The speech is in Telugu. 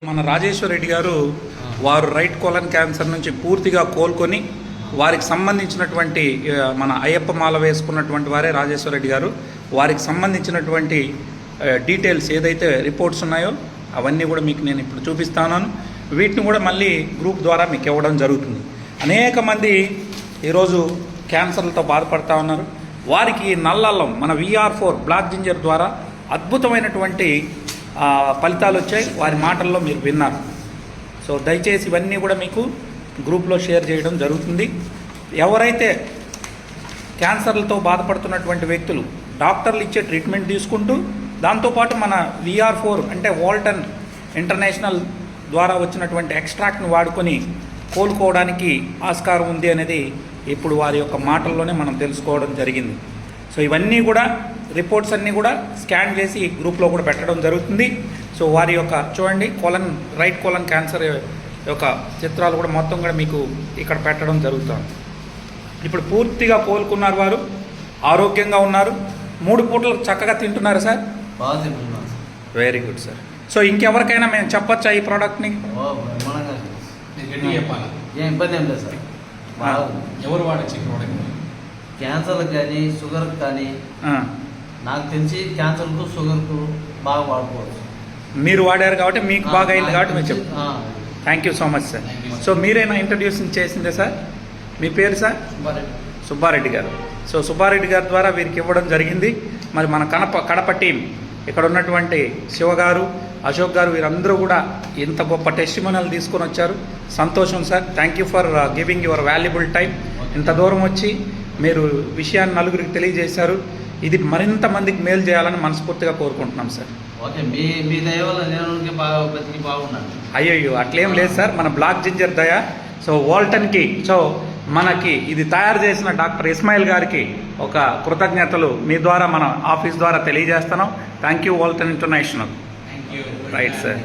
మన రాజేశ్వర్ రెడ్డి గారు వారు రైట్ కోలన్ క్యాన్సర్ నుంచి పూర్తిగా కోలుకొని వారికి సంబంధించినటువంటి మన అయ్యప్ప మాల వేసుకున్నటువంటి వారే రాజేశ్వర్ రెడ్డి గారు. వారికి సంబంధించినటువంటి డీటెయిల్స్ ఏదైతే రిపోర్ట్స్ ఉన్నాయో అవన్నీ కూడా మీకు నేను ఇప్పుడు చూపిస్తాను. వీటిని కూడా మళ్ళీ గ్రూప్ ద్వారా మీకు ఇవ్వడం జరుగుతుంది. అనేక మంది ఈరోజు క్యాన్సర్లతో బాధపడుతూ ఉన్నారు. వారికి నల్లల్లం మన VR4 బ్లాక్ జింజర్ ద్వారా అద్భుతమైనటువంటి ఫలితాలు వచ్చాయి. వారి మాటల్లో మీరు విన్నారు. సో దయచేసి ఇవన్నీ కూడా మీకు గ్రూప్లో షేర్ చేయడం జరుగుతుంది. ఎవరైతే క్యాన్సర్లతో బాధపడుతున్నటువంటి వ్యక్తులు డాక్టర్లు ఇచ్చే ట్రీట్మెంట్ తీసుకుంటూ దాంతోపాటు మన VR4 అంటే వాల్టన్ ఇంటర్నేషనల్ ద్వారా వచ్చినటువంటి ఎక్స్ట్రాక్ట్ని వాడుకొని కోలుకోవడానికి ఆస్కారం ఉంది అనేది ఇప్పుడు వారి యొక్క మాటల్లోనే మనం తెలుసుకోవడం జరిగింది. సో ఇవన్నీ కూడా రిపోర్ట్స్ అన్నీ కూడా స్కాన్ చేసి గ్రూప్లో కూడా పెట్టడం జరుగుతుంది. సో వారి యొక్క చూడండి రైట్ కోలన్ క్యాన్సర్ యొక్క చిత్రాలు కూడా మొత్తం కూడా మీకు ఇక్కడ పెట్టడం జరుగుతుంది. ఇప్పుడు పూర్తిగా కోలుకున్నారు, వారు ఆరోగ్యంగా ఉన్నారు, 3 పూటలు చక్కగా తింటున్నారు sir. Very good sir. So ఇంకెవరికైనా మేము చెప్పచ్చా ఈ ప్రోడక్ట్ని? ఏం ఇబ్బంది ఏం లేదు సార్. ఎవరు వాడచ్చు ఈ ప్రోడక్ట్? క్యాన్సర్లకు కానీ షుగర్కి కానీ నాకు తెలిసి క్యాన్సర్కు షుగర్కు బాగా వాడుకోవచ్చు. మీరు వాడారు కాబట్టి మీకు బాగా అయింది కాబట్టి మీరు చెప్పు. Thank you so much sir. So మీరైనా ఇంట్రడ్యూసింగ్ చేసిందే సార్? మీ పేరు సార్? సుబ్బారెడ్డి గారు. సో సుబ్బారెడ్డి గారి ద్వారా వీరికి ఇవ్వడం జరిగింది. మరి మన కడప టీం ఇక్కడ ఉన్నటువంటి శివ గారు, అశోక్ గారు వీరందరూ కూడా ఇంత గొప్ప టెస్టిమోనియల్ తీసుకొని వచ్చారు. సంతోషం sir. Thank you for giving your valuable time. ఇంత దూరం వచ్చి మీరు విషయాన్ని నలుగురికి తెలియజేశారు. ఇది మరింత మందికి మేలు చేయాలని మనస్ఫూర్తిగా కోరుకుంటున్నాం సార్. ఓకే, మీ దయ వల్ల నేను బాగున్నాను. అయ్యో అట్లేం లేదు సార్, మన బ్లాక్ జింజర్ దయ. సో వాల్టన్కి మనకి ఇది తయారు చేసిన డాక్టర్ ఇస్మాయిల్ గారికి ఒక కృతజ్ఞతలు మీ ద్వారా మన ఆఫీస్ ద్వారా తెలియజేస్తున్నాం. Thank you Walton international. Right sir.